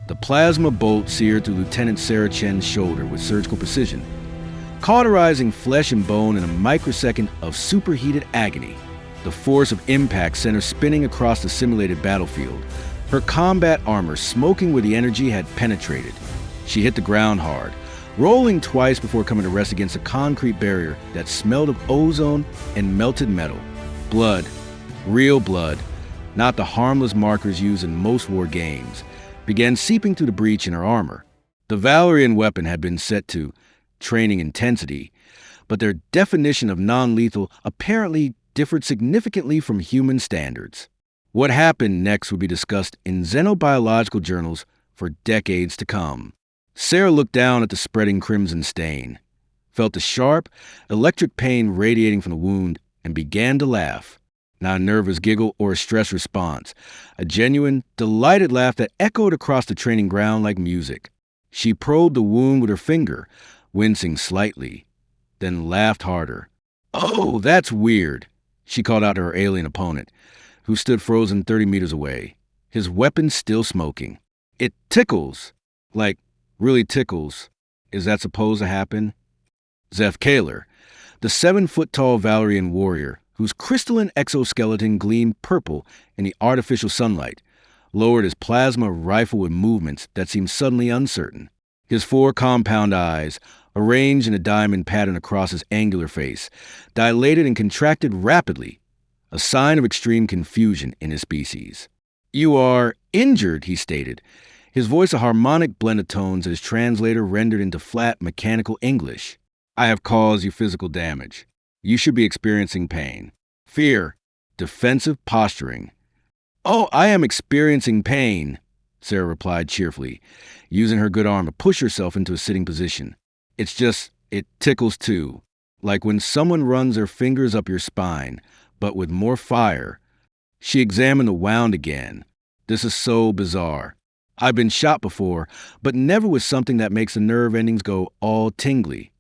The plasma bolt seared through Lieutenant Sarah Chen's shoulder with surgical precision, cauterizing flesh and bone in a microsecond of superheated agony. The force of impact sent her spinning across the simulated battlefield, her combat armor smoking where the energy had penetrated. She hit the ground hard, rolling twice before coming to rest against a concrete barrier that smelled of ozone and melted metal. Blood, real blood, not the harmless markers used in most war games, began seeping through the breach in her armor. The Valerian weapon had been set to training intensity, but their definition of non-lethal apparently differed significantly from human standards. What happened next would be discussed in xenobiological journals for decades to come. Sarah looked down at the spreading crimson stain, felt the sharp, electric pain radiating from the wound, and began to laugh. Not a nervous giggle or a stress response, a genuine, delighted laugh that echoed across the training ground like music. She probed the wound with her finger, wincing slightly, then laughed harder. "Oh, that's weird," she called out to her alien opponent, who stood frozen 30 meters away, his weapon still smoking. "It tickles. Like, really tickles. Is that supposed to happen?" Zeph Kaler, the 7-foot-tall Valerian warrior, whose crystalline exoskeleton gleamed purple in the artificial sunlight, lowered his plasma rifle with movements that seemed suddenly uncertain. His 4 compound eyes, arranged in a diamond pattern across his angular face, dilated and contracted rapidly, a sign of extreme confusion in his species. "You are injured," he stated, his voice a harmonic blend of tones that his translator rendered into flat, mechanical English. "I have caused you physical damage. You should be experiencing pain. Fear. Defensive posturing." "Oh, I am experiencing pain," Sarah replied cheerfully, using her good arm to push herself into a sitting position. "It's just, it tickles too. Like when someone runs their fingers up your spine, but with more fire." She examined the wound again. "This is so bizarre. I've been shot before, but never with something that makes the nerve endings go all tingly."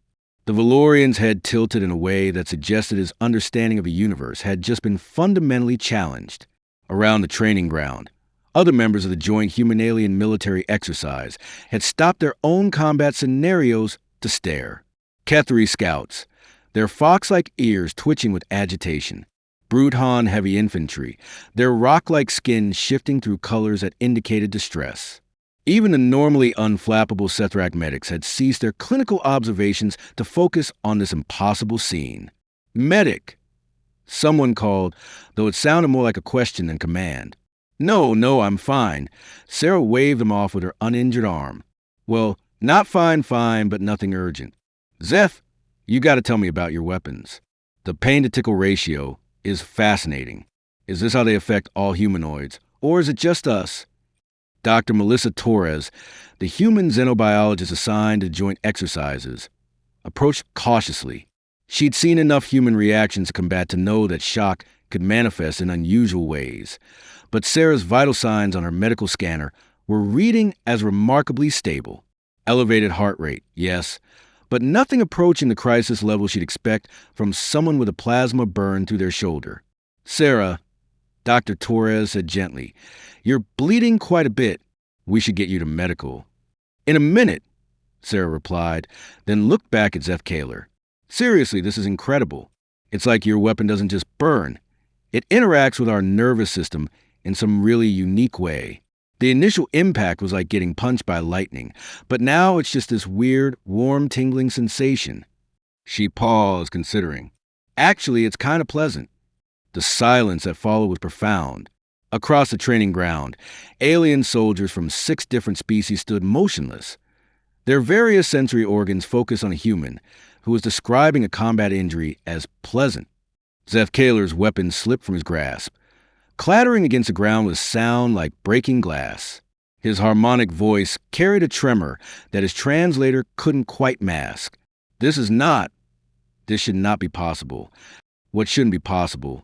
The Valorian's head tilted in a way that suggested his understanding of the universe had just been fundamentally challenged. Around the training ground, other members of the joint human-alien military exercise had stopped their own combat scenarios to stare. Kethri scouts, their fox-like ears twitching with agitation. Bruthan heavy infantry, their rock-like skin shifting through colors that indicated distress. Even the normally unflappable Sethrak medics had ceased their clinical observations to focus on this impossible scene. "Medic!" Someone called, though it sounded more like a question than command. No, I'm fine." Sarah waved them off with her uninjured arm. "Well, not fine, but nothing urgent. Zeph, you gotta tell me about your weapons. The pain-to-tickle ratio is fascinating. Is this how they affect all humanoids, or is it just us?" Dr. Melissa Torres, the human xenobiologist assigned to joint exercises, approached cautiously. She'd seen enough human reactions to combat to know that shock could manifest in unusual ways, but Sarah's vital signs on her medical scanner were reading as remarkably stable. Elevated heart rate, yes, but nothing approaching the crisis level she'd expect from someone with a plasma burn through their shoulder. "Sarah," Dr. Torres said gently, "you're bleeding quite a bit. We should get you to medical." "In a minute," Sarah replied, then looked back at Zeph Kaler. "Seriously, this is incredible. It's like your weapon doesn't just burn. It interacts with our nervous system in some really unique way. The initial impact was like getting punched by lightning, but now it's just this weird, warm, tingling sensation." She paused, considering. "Actually, it's kind of pleasant." The silence that followed was profound. Across the training ground, alien soldiers from 6 different species stood motionless, their various sensory organs focused on a human who was describing a combat injury as pleasant. Zeph Kaler's weapon slipped from his grasp, clattering against the ground with a sound like breaking glass. His harmonic voice carried a tremor that his translator couldn't quite mask. This should not be possible. What shouldn't be possible?"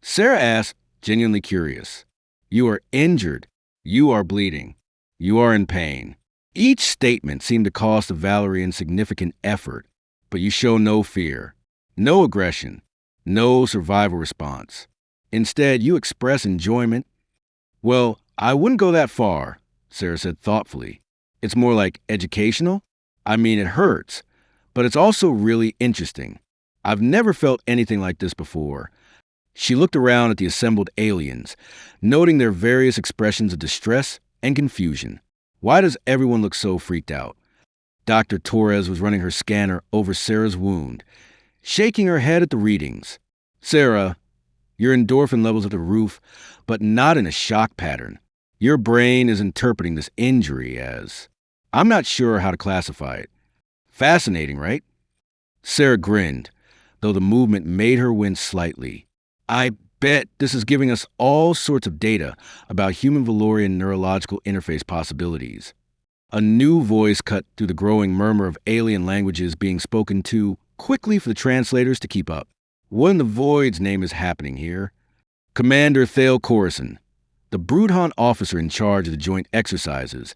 Sarah asked, genuinely curious. "You are injured. You are bleeding. You are in pain." Each statement seemed to cost the Valerian significant effort, but you show no fear, no aggression, no survival response. Instead, you express enjoyment. "Well, I wouldn't go that far," Sarah said thoughtfully. It's more like educational. I mean, it hurts, but it's also really interesting. I've never felt anything like this before. She looked around at the assembled aliens, noting their various expressions of distress and confusion. Why does everyone look so freaked out? Dr. Torres was running her scanner over Sarah's wound, shaking her head at the readings. Sarah, your endorphin levels at the roof, but not in a shock pattern. Your brain is interpreting this injury as... I'm not sure how to classify it. Fascinating, right? Sarah grinned, though the movement made her wince slightly. I bet this is giving us all sorts of data about human-Valorian neurological interface possibilities. A new voice cut through the growing murmur of alien languages being spoken to quickly for the translators to keep up. What in the void's name is happening here? Commander Thale Coruscant, the Broodhaunt officer in charge of the joint exercises,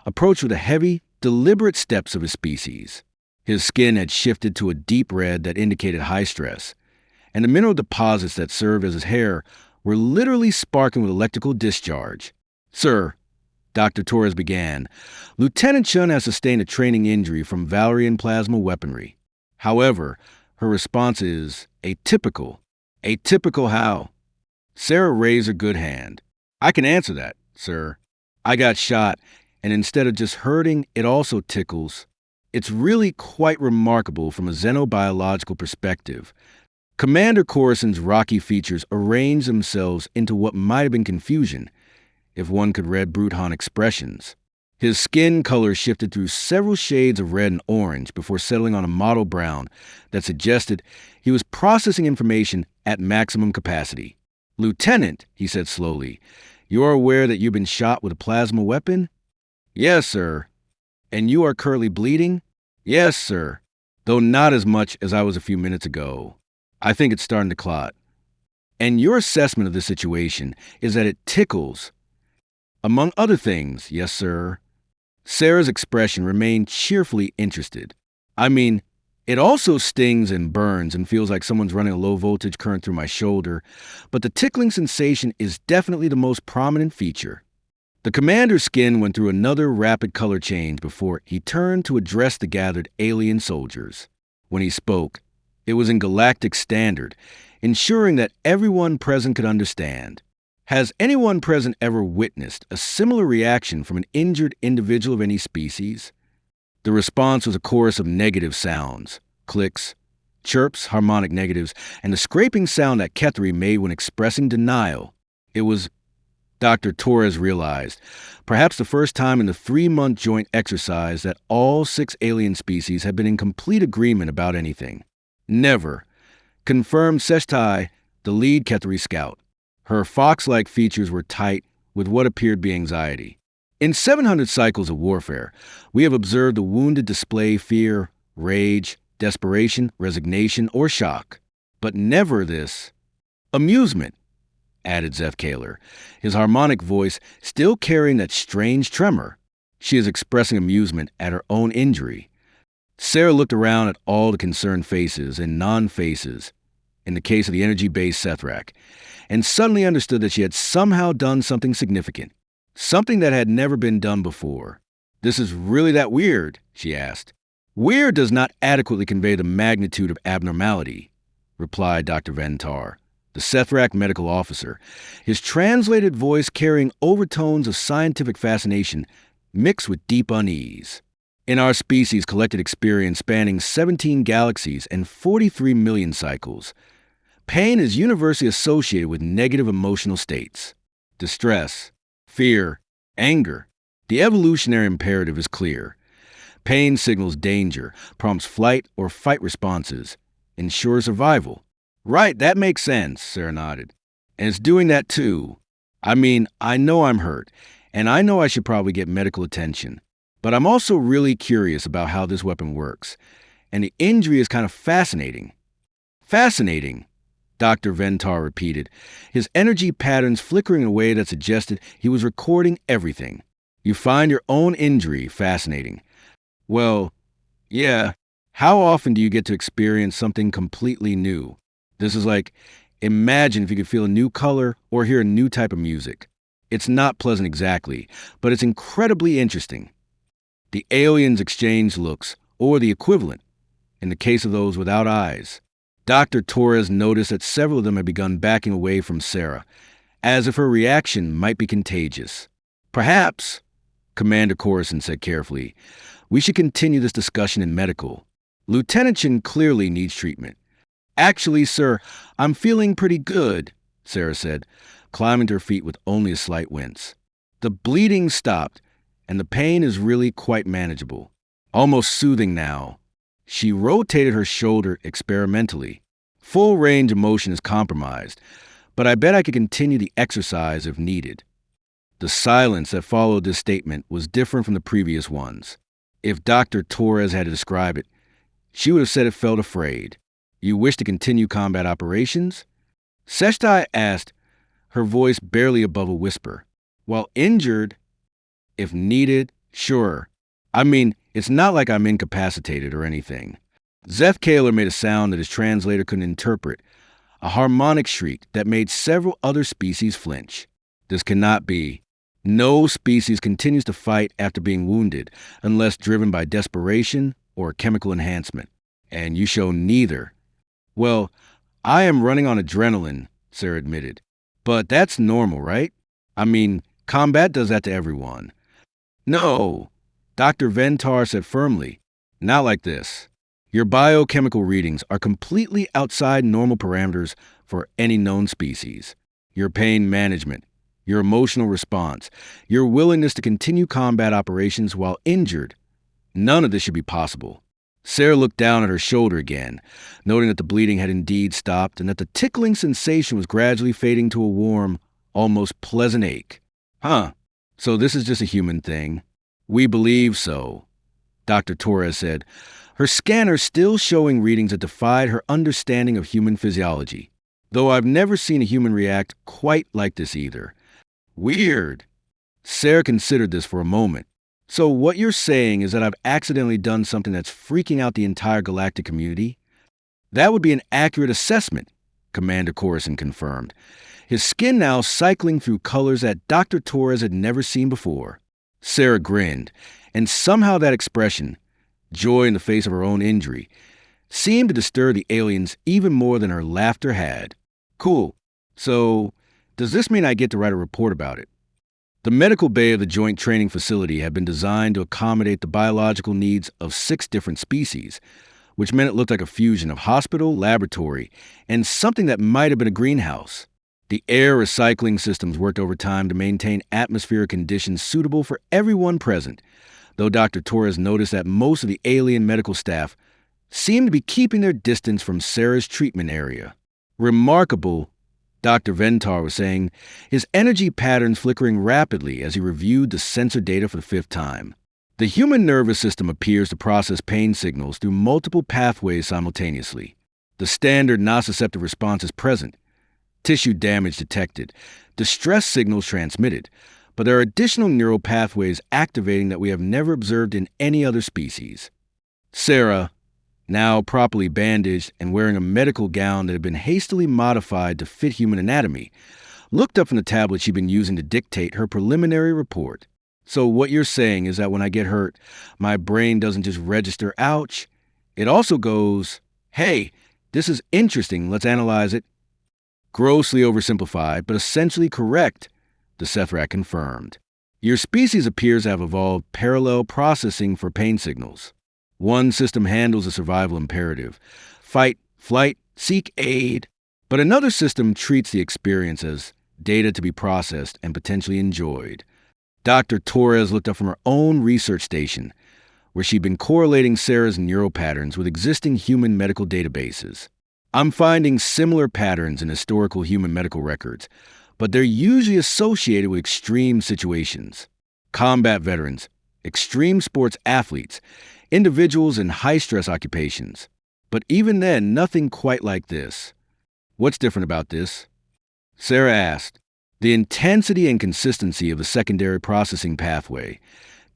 approached with the heavy, deliberate steps of his species. His skin had shifted to a deep red that indicated high stress, and the mineral deposits that served as his hair were literally sparking with electrical discharge. Sir, Dr. Torres began, Lieutenant Chun has sustained a training injury from Valerian plasma weaponry. However, her response is atypical. Atypical how? Sarah raised her good hand. I can answer that, sir. I got shot, and instead of just hurting, it also tickles. It's really quite remarkable from a xenobiological perspective. Commander Coruscant's rocky features arranged themselves into what might have been confusion, if one could read Broodhaunt expressions. His skin color shifted through several shades of red and orange before settling on a mottled brown that suggested he was processing information at maximum capacity. Lieutenant, he said slowly, you are aware that you've been shot with a plasma weapon? Yes, sir. And you are currently bleeding? Yes, sir. Though not as much as I was a few minutes ago. I think it's starting to clot. And your assessment of the situation is that it tickles. Among other things, yes, sir. Sarah's expression remained cheerfully interested. I mean, it also stings and burns and feels like someone's running a low-voltage current through my shoulder, but the tickling sensation is definitely the most prominent feature. The commander's skin went through another rapid color change before he turned to address the gathered alien soldiers. When he spoke, it was in galactic standard, ensuring that everyone present could understand. Has anyone present ever witnessed a similar reaction from an injured individual of any species? The response was a chorus of negative sounds, clicks, chirps, harmonic negatives, and the scraping sound that Kethri made when expressing denial. It was, Dr. Torres realized, perhaps the first time in the 3-month joint exercise that all 6 alien species had been in complete agreement about anything. Never, confirmed Seshtai, the lead Kethri scout. Her fox-like features were tight with what appeared to be anxiety. In 700 cycles of warfare, we have observed the wounded display fear, rage, desperation, resignation, or shock. But never this amusement, added Zeph Kaler, his harmonic voice still carrying that strange tremor. She is expressing amusement at her own injury. Sarah looked around at all the concerned faces and non-faces, in the case of the energy-based Sethrak, and suddenly understood that she had somehow done something significant, something that had never been done before. This is really that weird, she asked. Weird does not adequately convey the magnitude of abnormality, replied Dr. Ventar, the Sethrak medical officer, his translated voice carrying overtones of scientific fascination mixed with deep unease. In our species' collected experience spanning 17 galaxies and 43 million cycles, pain is universally associated with negative emotional states. Distress, fear, anger. The evolutionary imperative is clear. Pain signals danger, prompts flight or fight responses, ensures survival. Right, that makes sense, Sarah nodded. And it's doing that too. I mean, I know I'm hurt, and I know I should probably get medical attention. But I'm also really curious about how this weapon works. And the injury is kind of fascinating. Fascinating, Dr. Ventar repeated, his energy patterns flickering in a way that suggested he was recording everything. You find your own injury fascinating. Well, yeah. How often do you get to experience something completely new? This is like, imagine if you could feel a new color or hear a new type of music. It's not pleasant exactly, but it's incredibly interesting. The aliens exchange looks, or the equivalent, in the case of those without eyes. Dr. Torres noticed that several of them had begun backing away from Sarah, as if her reaction might be contagious. Perhaps, Commander Coruscant said carefully, we should continue this discussion in medical. Lieutenant Chen clearly needs treatment. Actually, sir, I'm feeling pretty good, Sarah said, climbing to her feet with only a slight wince. The bleeding stopped, and the pain is really quite manageable. Almost soothing now. She rotated her shoulder experimentally. Full range of motion is compromised, but I bet I could continue the exercise if needed. The silence that followed this statement was different from the previous ones. If Dr. Torres had to describe it, she would have said it felt afraid. You wish to continue combat operations? Seshtai asked, her voice barely above a whisper. While injured, if needed, sure. I mean, it's not like I'm incapacitated or anything. Zeph Kaler made a sound that his translator couldn't interpret, a harmonic shriek that made several other species flinch. This cannot be. No species continues to fight after being wounded unless driven by desperation or chemical enhancement. And you show neither. Well, I am running on adrenaline, Sarah admitted. But that's normal, right? I mean, combat does that to everyone. No, Dr. Ventar said firmly. Not like this. Your biochemical readings are completely outside normal parameters for any known species. Your pain management, your emotional response, your willingness to continue combat operations while injured. None of this should be possible. Sarah looked down at her shoulder again, noting that the bleeding had indeed stopped and that the tickling sensation was gradually fading to a warm, almost pleasant ache. Huh, so this is just a human thing? We believe so, Dr. Torres said, her scanner still showing readings that defied her understanding of human physiology, though I've never seen a human react quite like this either. Weird. Sarah considered this for a moment. So what you're saying is that I've accidentally done something that's freaking out the entire galactic community? That would be an accurate assessment, Commander Coruscant confirmed, his skin now cycling through colors that Dr. Torres had never seen before. Sarah grinned, and somehow that expression, joy in the face of her own injury, seemed to disturb the aliens even more than her laughter had. Cool. So, does this mean I get to write a report about it? The medical bay of the Joint Training Facility had been designed to accommodate the biological needs of 6 different species, which meant it looked like a fusion of hospital, laboratory, and something that might have been a greenhouse. The air recycling systems worked overtime to maintain atmospheric conditions suitable for everyone present, though Dr. Torres noticed that most of the alien medical staff seemed to be keeping their distance from Sarah's treatment area. Remarkable, Dr. Ventar was saying, his energy patterns flickering rapidly as he reviewed the sensor data for the 5th time. The human nervous system appears to process pain signals through multiple pathways simultaneously. The standard nociceptive response is present. Tissue damage detected. Distress signals transmitted. But there are additional neural pathways activating that we have never observed in any other species. Sarah, now properly bandaged and wearing a medical gown that had been hastily modified to fit human anatomy, looked up from the tablet she'd been using to dictate her preliminary report. So what you're saying is that when I get hurt, my brain doesn't just register, ouch. It also goes, hey, this is interesting, let's analyze it. Grossly oversimplified, but essentially correct, the Sethrak confirmed. Your species appears to have evolved parallel processing for pain signals. One system handles the survival imperative, fight, flight, seek aid, but another system treats the experience as data to be processed and potentially enjoyed. Dr. Torres looked up from her own research station, where she'd been correlating Sarah's neural patterns with existing human medical databases. I'm finding similar patterns in historical human medical records, but they're usually associated with extreme situations. Combat veterans, extreme sports athletes, individuals in high-stress occupations. But even then, nothing quite like this. What's different about this? Sarah asked. The intensity and consistency of the secondary processing pathway,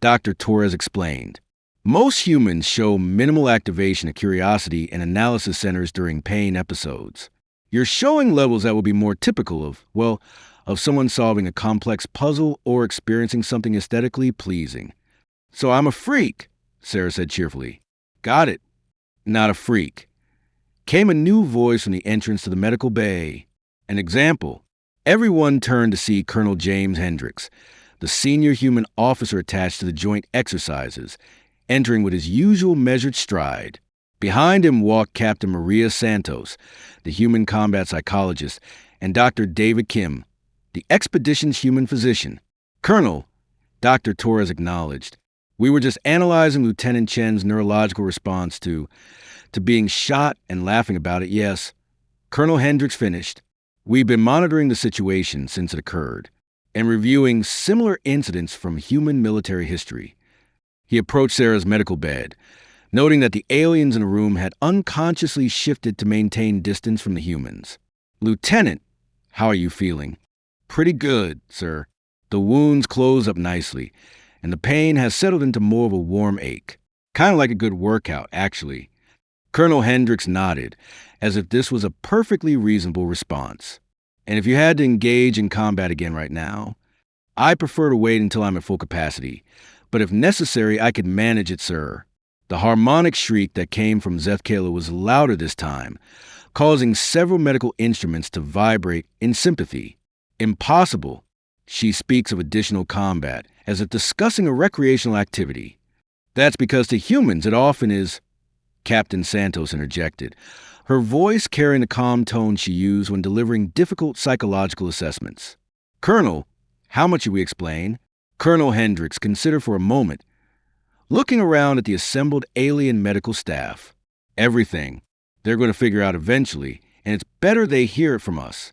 Dr. Torres explained. Most humans show minimal activation of curiosity and analysis centers during pain episodes. You're showing levels that will be more typical of, well, of someone solving a complex puzzle or experiencing something aesthetically pleasing. "So I'm a freak," Sarah said cheerfully. "Got it. Not a freak," came a new voice from the entrance to the medical bay. An example. Everyone turned to see Colonel James Hendricks, the senior human officer attached to the joint exercises, entering with his usual measured stride. Behind him walked Captain Maria Santos, the human combat psychologist, and Dr. David Kim, the expedition's human physician. "Colonel," Dr. Torres acknowledged, "we were just analyzing Lieutenant Chen's neurological response to being shot and laughing about it, yes." Colonel Hendricks finished. "We've been monitoring the situation since it occurred and reviewing similar incidents from human military history." He approached Sarah's medical bed, noting that the aliens in the room had unconsciously shifted to maintain distance from the humans. "Lieutenant, how are you feeling?" "Pretty good, sir. The wounds close up nicely, and the pain has settled into more of a warm ache. Kind of like a good workout, actually." Colonel Hendricks nodded, as if this was a perfectly reasonable response. "And if you had to engage in combat again right now, I prefer to wait until I'm at full capacity, but if necessary, I could manage it, sir." The harmonic shriek that came from Zethkayla was louder this time, causing several medical instruments to vibrate in sympathy. "Impossible." She speaks of additional combat, as if discussing a recreational activity. "That's because to humans it often is," Captain Santos interjected, her voice carrying the calm tone she used when delivering difficult psychological assessments. "Colonel, how much should we explain?" Colonel Hendricks considered for a moment, looking around at the assembled alien medical staff. "Everything. They're going to figure out eventually, and it's better they hear it from us."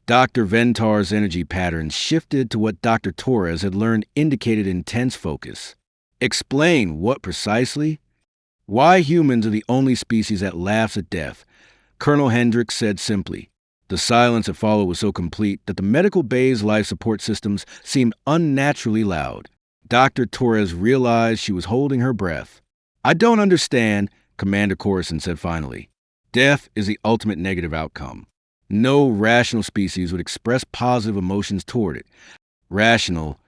Dr. Ventar's energy patterns shifted to what Dr. Torres had learned indicated intense focus. "Explain what precisely?" "Why humans are the only species that laughs at death," Colonel Hendricks said simply. The silence that followed was so complete that the medical bay's life support systems seemed unnaturally loud. Dr. Torres realized she was holding her breath. "I don't understand," Commander Coruscant said finally. "Death is the ultimate negative outcome. No rational species would express positive emotions toward it." "Rational,"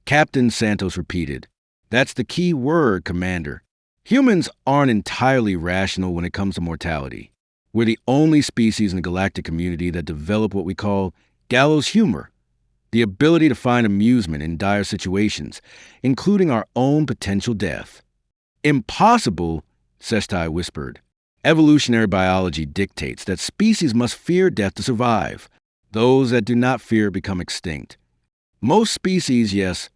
Captain Santos repeated. "That's the key word, Commander. Humans aren't entirely rational when it comes to mortality. We're the only species in the galactic community that develop what we call gallows humor, the ability to find amusement in dire situations, including our own potential death." "Impossible," Seshtai whispered. "Evolutionary biology dictates that species must fear death to survive. Those that do not fear become extinct." "Most species, yes,"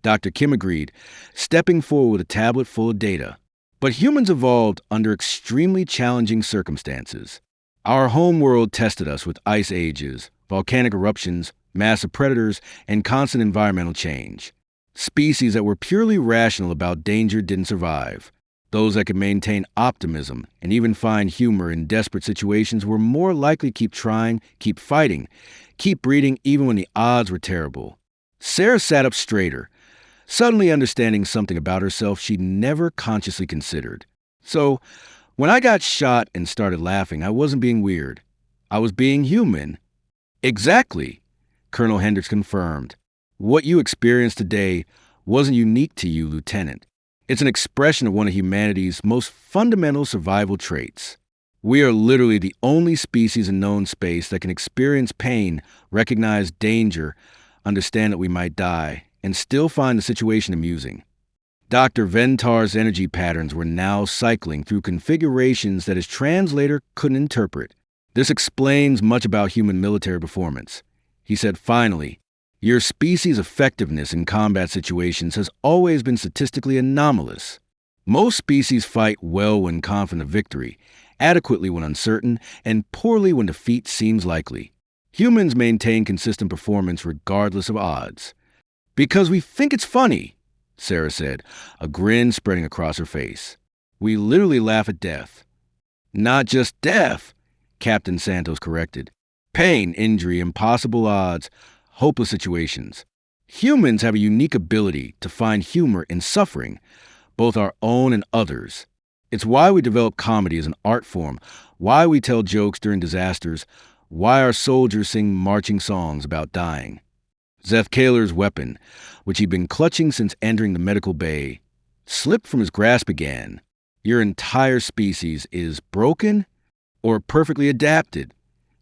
Dr. Kim agreed, stepping forward with a tablet full of data. "But humans evolved under extremely challenging circumstances. Our homeworld tested us with ice ages, volcanic eruptions, massive predators, and constant environmental change. Species that were purely rational about danger didn't survive. Those that could maintain optimism and even find humor in desperate situations were more likely to keep trying, keep fighting, keep breeding even when the odds were terrible." Sarah sat up straighter, suddenly understanding something about herself she'd never consciously considered. "So, when I got shot and started laughing, I wasn't being weird. I was being human." "Exactly," Colonel Hendricks confirmed. "What you experienced today wasn't unique to you, Lieutenant. It's an expression of one of humanity's most fundamental survival traits. We are literally the only species in known space that can experience pain, recognize danger, understand that we might die, and still find the situation amusing." Dr. Ventar's energy patterns were now cycling through configurations that his translator couldn't interpret. "This explains much about human military performance," he said finally. "Your species' effectiveness in combat situations has always been statistically anomalous. Most species fight well when confident of victory, adequately when uncertain, and poorly when defeat seems likely. Humans maintain consistent performance regardless of odds." "Because we think it's funny," Sarah said, a grin spreading across her face. "We literally laugh at death." "Not just death," Captain Santos corrected. "Pain, injury, impossible odds, hopeless situations. Humans have a unique ability to find humor in suffering, both our own and others. It's why we develop comedy as an art form, why we tell jokes during disasters, Why our soldiers sing marching songs about dying. Zeth Kaler's weapon, which he'd been clutching since entering the medical bay, slipped from his grasp again. Your entire species is broken or perfectly adapted,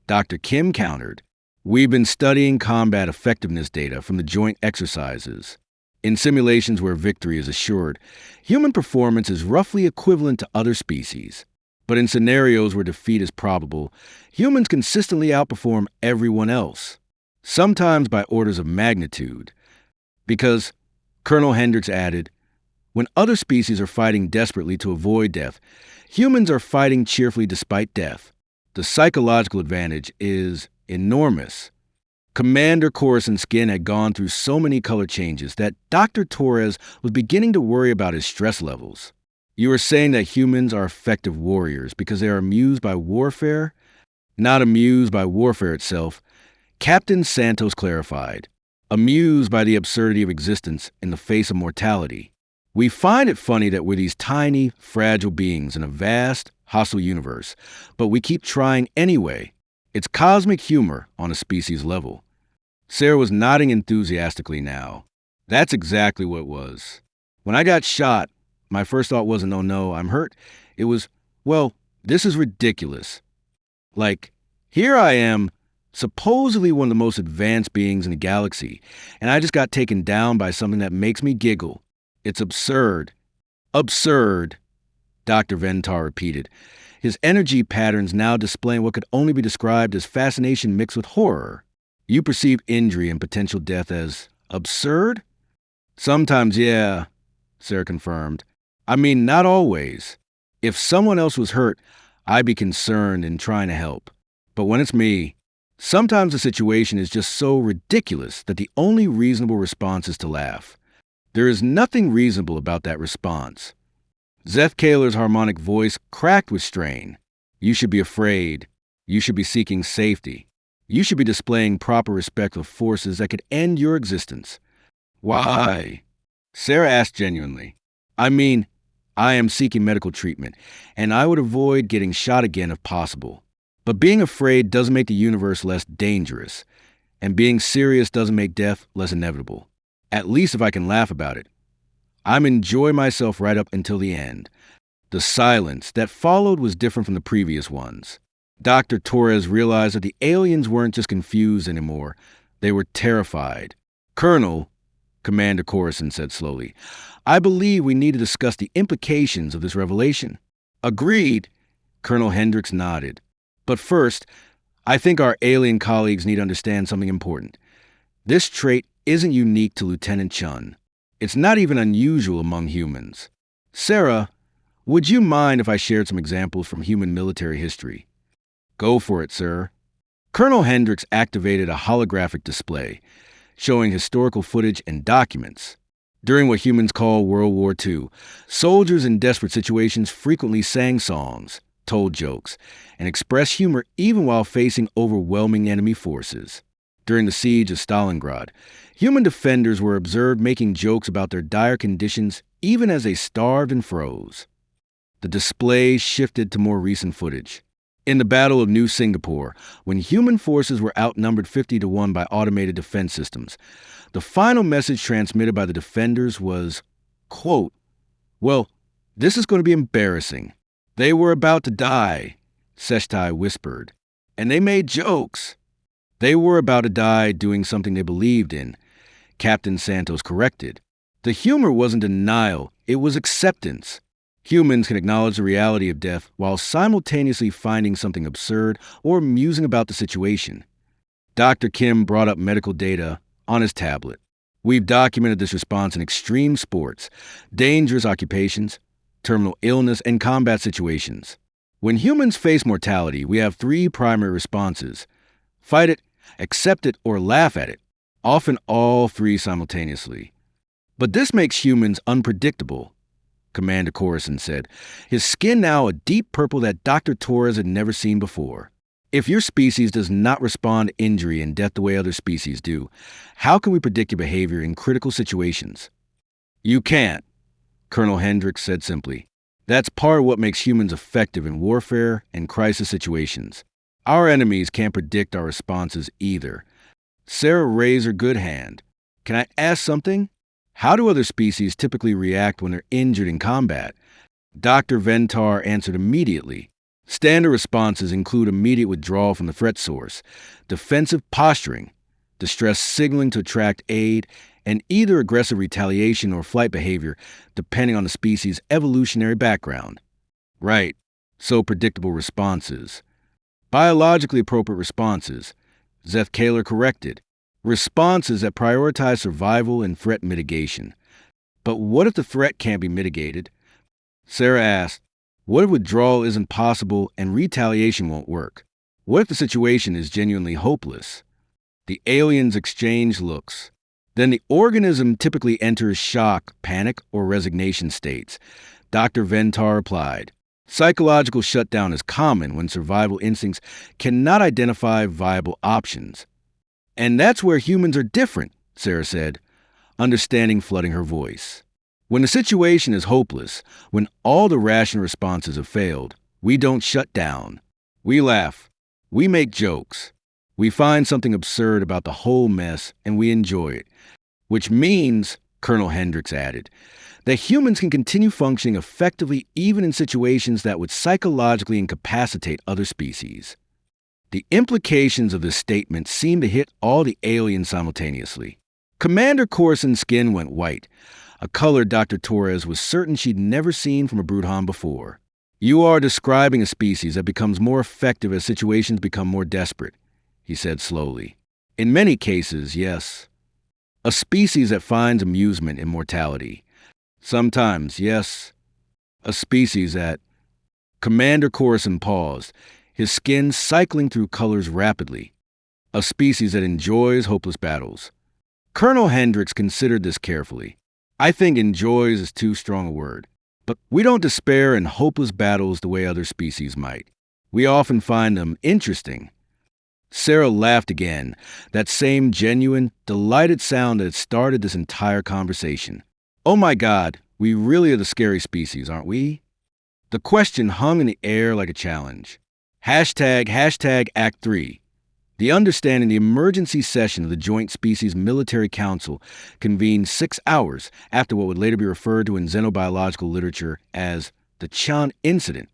Dr. Kim countered. We've been studying combat effectiveness data from the joint exercises. In simulations where victory is assured, human performance is roughly equivalent to other species. But in scenarios where defeat is probable, humans consistently outperform everyone else, sometimes by orders of magnitude. Because, Colonel Hendricks added, when other species are fighting desperately to avoid death, humans are fighting cheerfully despite death. The psychological advantage is enormous. Commander Corison's skin had gone through so many color changes that Dr. Torres was beginning to worry about his stress levels. You are saying that humans are effective warriors because they are amused by warfare? Not amused by warfare itself, Captain Santos clarified. Amused by the absurdity of existence in the face of mortality. We find it funny that we're these tiny, fragile beings in a vast, hostile universe, but we keep trying anyway. It's cosmic humor on a species level. Sarah was nodding enthusiastically now. That's exactly what it was. When I got shot, my first thought wasn't, oh no, I'm hurt. It was, well, this is ridiculous. Like, here I am, supposedly one of the most advanced beings in the galaxy, and I just got taken down by something that makes me giggle. It's absurd. Absurd, Dr. Ventar repeated, his energy patterns now displaying what could only be described as fascination mixed with horror. You perceive injury and potential death as absurd? Sometimes, yeah, Sarah confirmed. I mean, not always. If someone else was hurt, I'd be concerned and trying to help. But when it's me, sometimes the situation is just so ridiculous that the only reasonable response is to laugh. There is nothing reasonable about that response. Zeth Kaler's harmonic voice cracked with strain. You should be afraid. You should be seeking safety. You should be displaying proper respect for forces that could end your existence. Why? Sarah asked genuinely. I mean, I am seeking medical treatment, and I would avoid getting shot again if possible. But being afraid doesn't make the universe less dangerous, and being serious doesn't make death less inevitable. At least if I can laugh about it. I'm enjoying myself right up until the end. The silence that followed was different from the previous ones. Dr. Torres realized that the aliens weren't just confused anymore. They were terrified. Colonel, Commander Corison said slowly, I believe we need to discuss the implications of this revelation. Agreed, Colonel Hendricks nodded. But first, I think our alien colleagues need to understand something important. This trait isn't unique to Lieutenant Chun. It's not even unusual among humans. Sarah, would you mind if I shared some examples from human military history? Go for it, sir. Colonel Hendricks activated a holographic display, showing historical footage and documents. During what humans call World War II, soldiers in desperate situations frequently sang songs, told jokes, and expressed humor even while facing overwhelming enemy forces. During the siege of Stalingrad, human defenders were observed making jokes about their dire conditions even as they starved and froze. The display shifted to more recent footage. In the Battle of New Singapore, when human forces were outnumbered 50-1 by automated defense systems, the final message transmitted by the defenders was, quote, well, this is going to be embarrassing. They were about to die, Seshtai whispered, and they made jokes. They were about to die doing something they believed in, Captain Santos corrected. The humor wasn't denial, it was acceptance. Humans can acknowledge the reality of death while simultaneously finding something absurd or amusing about the situation. Dr. Kim brought up medical data on his tablet. We've documented this response in extreme sports, dangerous occupations, terminal illness, and combat situations. When humans face mortality, we have three primary responses: fight it, accept it, or laugh at it, often all three simultaneously. But this makes humans unpredictable, Commander Corison said, his skin now a deep purple that Dr. Torres had never seen before. If your species does not respond to injury and death the way other species do, how can we predict your behavior in critical situations? You can't, Colonel Hendricks said simply. That's part of what makes humans effective in warfare and crisis situations. Our enemies can't predict our responses either. Sarah raised her good hand. Can I ask something? How do other species typically react when they're injured in combat? Dr. Ventar answered immediately. Standard responses include immediate withdrawal from the threat source, defensive posturing, distress signaling to attract aid, and either aggressive retaliation or flight behavior, depending on the species' evolutionary background. Right, so predictable responses. Biologically appropriate responses, Zeth Kaler corrected. Responses that prioritize survival and threat mitigation. But what if the threat can't be mitigated? Sarah asked, what if withdrawal isn't possible and retaliation won't work? What if the situation is genuinely hopeless? The aliens exchange looks. Then the organism typically enters shock, panic, or resignation states. Dr. Ventar replied, psychological shutdown is common when survival instincts cannot identify viable options. And that's where humans are different, Sarah said, understanding flooding her voice. When the situation is hopeless, when all the rational responses have failed, we don't shut down. We laugh. We make jokes. We find something absurd about the whole mess, and we enjoy it. Which means, Colonel Hendricks added, that humans can continue functioning effectively even in situations that would psychologically incapacitate other species. The implications of this statement seem to hit all the aliens simultaneously. Commander Corson's skin went white, a color Dr. Torres was certain she'd never seen from a Broodhan before. You are describing a species that becomes more effective as situations become more desperate, he said slowly. In many cases, yes. A species that finds amusement in mortality. Sometimes, yes. A species that... Commander Corson paused, his skin cycling through colors rapidly. A species that enjoys hopeless battles. Colonel Hendricks considered this carefully. I think enjoys is too strong a word. But we don't despair in hopeless battles the way other species might. We often find them interesting. Sarah laughed again, that same genuine, delighted sound that had started this entire conversation. Oh my God, we really are the scary species, aren't we? The question hung in the air like a challenge. Hashtag Act 3. The understanding the emergency session of the Joint Species Military Council convened 6 hours after what would later be referred to in xenobiological literature as the Chan Incident.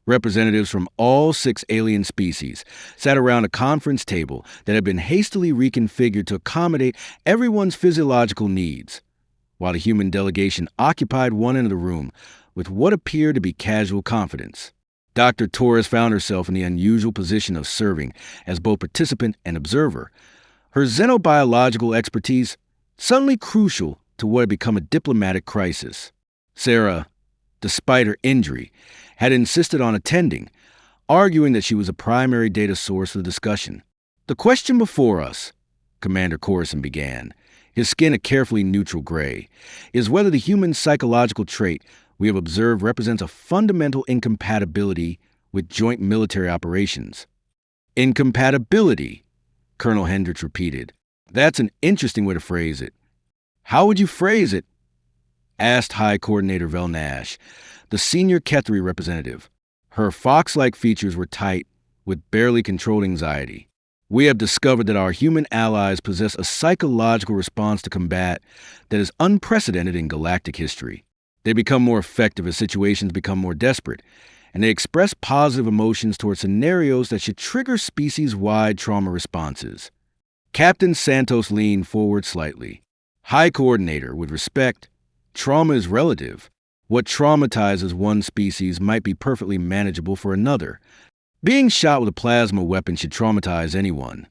Representatives from all 6 alien species sat around a conference table that had been hastily reconfigured to accommodate everyone's physiological needs, while the human delegation occupied one end of the room with what appeared to be casual confidence. Dr. Torres found herself in the unusual position of serving as both participant and observer, her xenobiological expertise suddenly crucial to what had become a diplomatic crisis. Sarah, despite her injury, had insisted on attending, arguing that she was a primary data source for the discussion. The question before us, Commander Corson began, his skin a carefully neutral gray, is whether the human psychological trait we have observed represents a fundamental incompatibility with joint military operations. Incompatibility, Colonel Hendricks repeated. That's an interesting way to phrase it. How would you phrase it? Asked High Coordinator Vel Nash, the senior Kethri representative. Her fox-like features were tight, with barely controlled anxiety. We have discovered that our human allies possess a psychological response to combat that is unprecedented in galactic history. They become more effective as situations become more desperate, and they express positive emotions toward scenarios that should trigger species-wide trauma responses. Captain Santos leaned forward slightly. High Coordinator, with respect, trauma is relative. What traumatizes one species might be perfectly manageable for another. Being shot with a plasma weapon should traumatize anyone,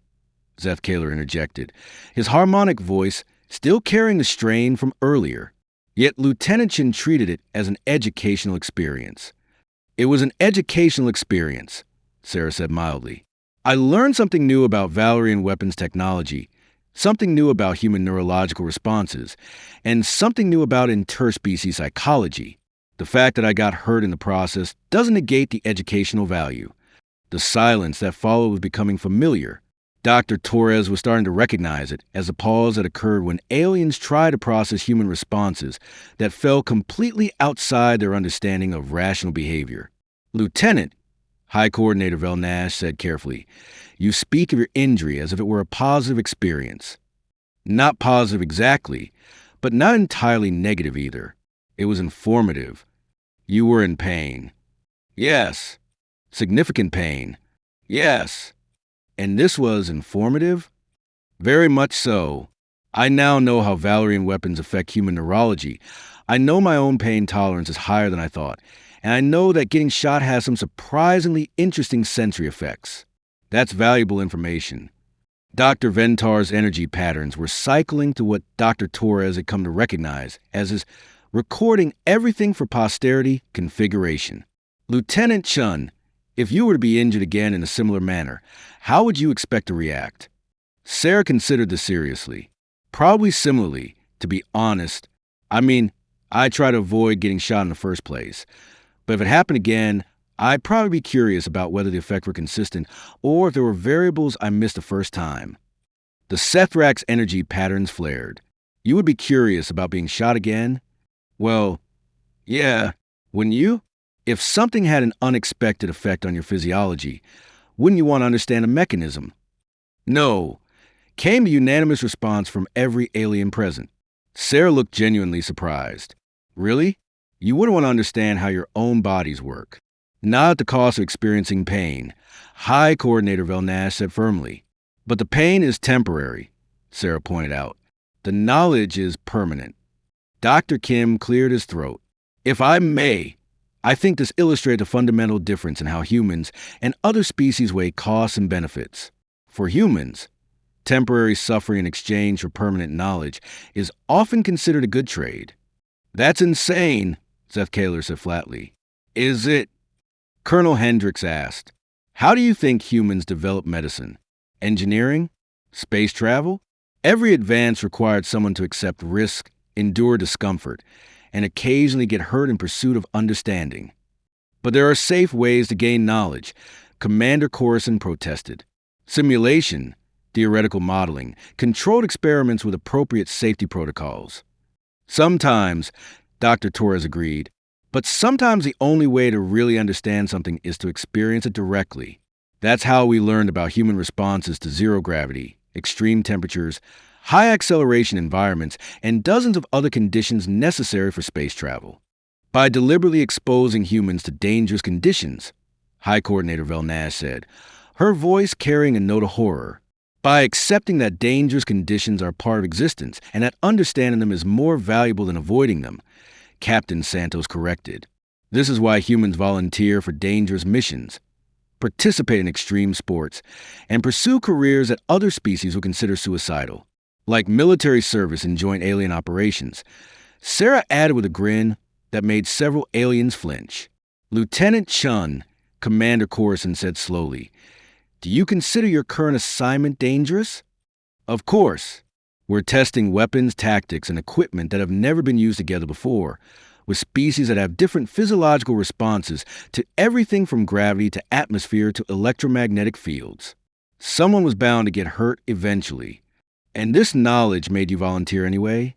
Zeth Kaler interjected, his harmonic voice still carrying the strain from earlier. Yet Lieutenant Chin treated it as an educational experience. It was an educational experience, Sarah said mildly. I learned something new about Valerian weapons technology, something new about human neurological responses, and something new about interspecies psychology. The fact that I got hurt in the process doesn't negate the educational value. The silence that followed was becoming familiar. Dr. Torres was starting to recognize it as a pause that occurred when aliens tried to process human responses that fell completely outside their understanding of rational behavior. Lieutenant, High Coordinator Velnash said carefully. You speak of your injury as if it were a positive experience. Not positive exactly, but not entirely negative either. It was informative. You were in pain. Yes. Significant pain. Yes. And this was informative? Very much so. I now know how Valerian weapons affect human neurology. I know my own pain tolerance is higher than I thought, and I know that getting shot has some surprisingly interesting sensory effects. That's valuable information. Dr. Ventar's energy patterns were cycling to what Dr. Torres had come to recognize as his recording everything for posterity configuration. Lieutenant Chun, if you were to be injured again in a similar manner, how would you expect to react? Sarah considered this seriously. Probably similarly, to be honest. I try to avoid getting shot in the first place. But if it happened again, I'd probably be curious about whether the effects were consistent or if there were variables I missed the first time. The Sethrak's energy patterns flared. You would be curious about being shot again? Well, yeah. Wouldn't you? If something had an unexpected effect on your physiology, wouldn't you want to understand the mechanism? No. Came a unanimous response from every alien present. Sarah looked genuinely surprised. Really? You wouldn't want to understand how your own bodies work. Not at the cost of experiencing pain, High Coordinator Velnash said firmly. But the pain is temporary, Sarah pointed out. The knowledge is permanent. Dr. Kim cleared his throat. If I may, I think this illustrates a fundamental difference in how humans and other species weigh costs and benefits. For humans, temporary suffering in exchange for permanent knowledge is often considered a good trade. That's insane, Seth Kaler said flatly. Is it? Colonel Hendricks asked. How do you think humans develop medicine? Engineering? Space travel? Every advance required someone to accept risk, endure discomfort, and occasionally get hurt in pursuit of understanding. But there are safe ways to gain knowledge, Commander Coruscant protested. Simulation, theoretical modeling, controlled experiments with appropriate safety protocols. Sometimes, Dr. Torres agreed, but sometimes the only way to really understand something is to experience it directly. That's how we learned about human responses to zero gravity, extreme temperatures, high acceleration environments, and dozens of other conditions necessary for space travel. By deliberately exposing humans to dangerous conditions, High Coordinator Velnash said, her voice carrying a note of horror. By accepting that dangerous conditions are part of existence and that understanding them is more valuable than avoiding them, Captain Santos corrected. This is why humans volunteer for dangerous missions, participate in extreme sports, and pursue careers that other species would consider suicidal, like military service in joint alien operations. Sarah added with a grin that made several aliens flinch. Lieutenant Chun, Commander Coruscant said slowly, do you consider your current assignment dangerous? Of course. We're testing weapons, tactics, and equipment that have never been used together before, with species that have different physiological responses to everything from gravity to atmosphere to electromagnetic fields. Someone was bound to get hurt eventually. And this knowledge made you volunteer anyway?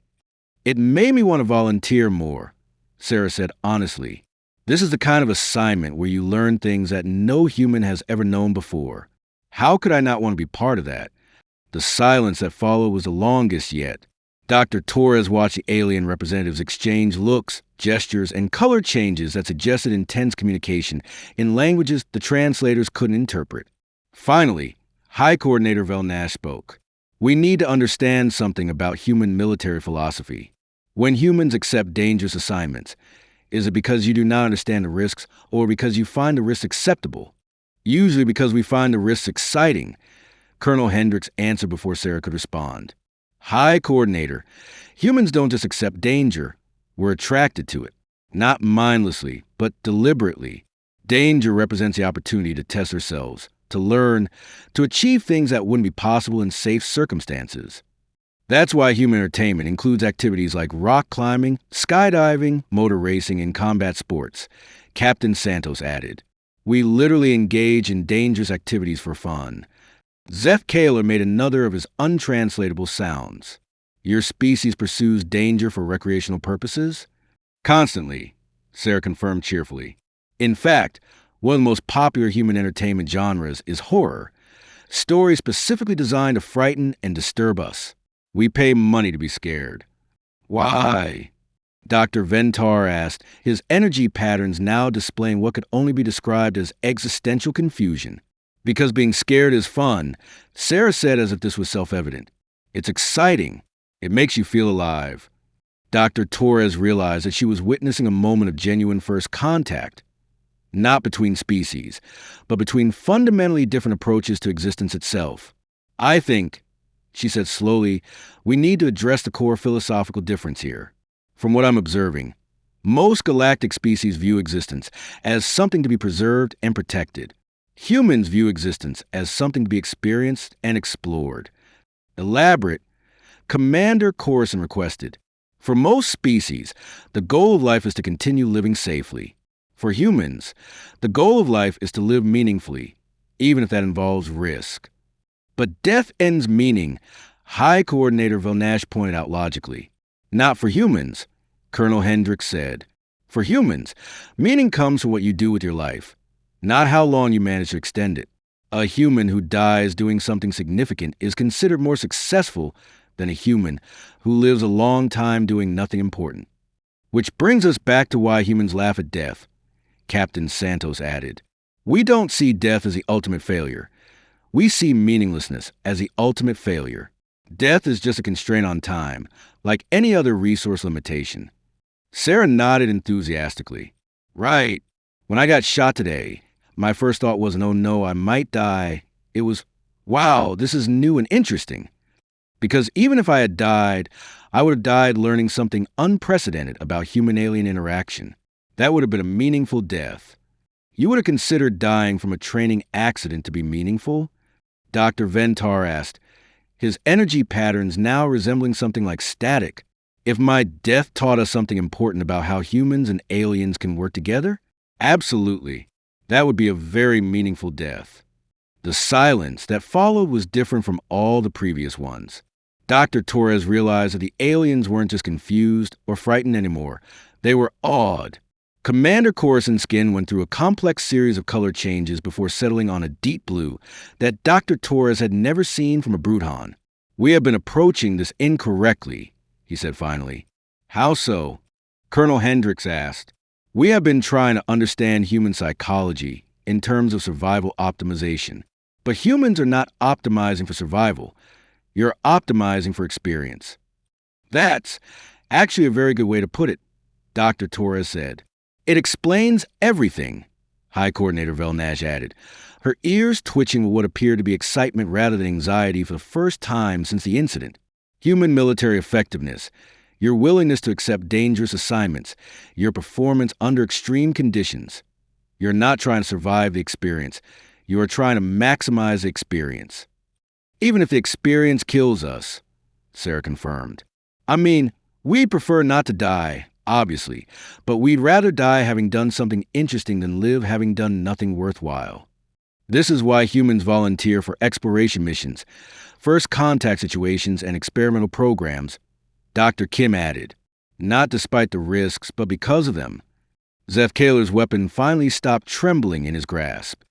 It made me want to volunteer more, Sarah said honestly. This is the kind of assignment where you learn things that no human has ever known before. How could I not want to be part of that? The silence that followed was the longest yet. Dr. Torres watched the alien representatives exchange looks, gestures, and color changes that suggested intense communication in languages the translators couldn't interpret. Finally, High Coordinator Velnash spoke. We need to understand something about human military philosophy. When humans accept dangerous assignments, is it because you do not understand the risks or because you find the risks acceptable? Usually because we find the risks exciting. Colonel Hendricks answered before Sarah could respond. High Coordinator, humans don't just accept danger, we're attracted to it. Not mindlessly, but deliberately. Danger represents the opportunity to test ourselves, to learn, to achieve things that wouldn't be possible in safe circumstances. That's why human entertainment includes activities like rock climbing, skydiving, motor racing, and combat sports, Captain Santos added. We literally engage in dangerous activities for fun. Seth Kaler made another of his untranslatable sounds. Your species pursues danger for recreational purposes? Constantly, Sarah confirmed cheerfully. In fact, One of the most popular human entertainment genres is horror, stories specifically designed to frighten and disturb us. We pay money to be scared. Why? Dr. Ventar asked, his energy patterns now displaying what could only be described as existential confusion. Because being scared is fun, Sarah said as if this was self-evident. It's exciting. It makes you feel alive. Dr. Torres realized that she was witnessing a moment of genuine first contact, not between species, but between fundamentally different approaches to existence itself. I think, she said slowly, we need to address the core philosophical difference here. From what I'm observing, most galactic species view existence as something to be preserved and protected. Humans view existence as something to be experienced and explored. Elaborate, Commander Coruscant requested. For most species, the goal of life is to continue living safely. For humans, the goal of life is to live meaningfully, even if that involves risk. But death ends meaning, High Coordinator Velnash pointed out logically. Not for humans, Colonel Hendricks said. For humans, meaning comes from what you do with your life, not how long you manage to extend it. A human who dies doing something significant is considered more successful than a human who lives a long time doing nothing important. Which brings us back to why humans laugh at death, Captain Santos added. We don't see death as the ultimate failure. We see meaninglessness as the ultimate failure. Death is just a constraint on time, like any other resource limitation. Sarah nodded enthusiastically. Right. When I got shot today, my first thought wasn't, oh no, I might die. It was, wow, this is new and interesting. Because even if I had died, I would have died learning something unprecedented about human-alien interaction. That would have been a meaningful death. You would have considered dying from a training accident to be meaningful? Dr. Ventar asked, his energy patterns now resembling something like static. If my death taught us something important about how humans and aliens can work together? Absolutely. That would be a very meaningful death. The silence that followed was different from all the previous ones. Dr. Torres realized that the aliens weren't just confused or frightened anymore. They were awed. Commander Coruscant's skin went through a complex series of color changes before settling on a deep blue that Dr. Torres had never seen from a Bruton. We have been approaching this incorrectly, he said finally. How so? Colonel Hendricks asked. We have been trying to understand human psychology in terms of survival optimization. But humans are not optimizing for survival. You're optimizing for experience. That's actually a very good way to put it, Dr. Torres said. It explains everything, High Coordinator Velnash added, her ears twitching with what appeared to be excitement rather than anxiety for the first time since the incident. Human military effectiveness, your willingness to accept dangerous assignments, your performance under extreme conditions. You're not trying to survive the experience. You are trying to maximize the experience. Even if the experience kills us, Sarah confirmed. I mean, we'd prefer not to die, obviously, but we'd rather die having done something interesting than live having done nothing worthwhile. This is why humans volunteer for exploration missions, first contact situations, and experimental programs, Dr. Kim added. Not despite the risks, but because of them. Zeph Kaler's weapon finally stopped trembling in his grasp.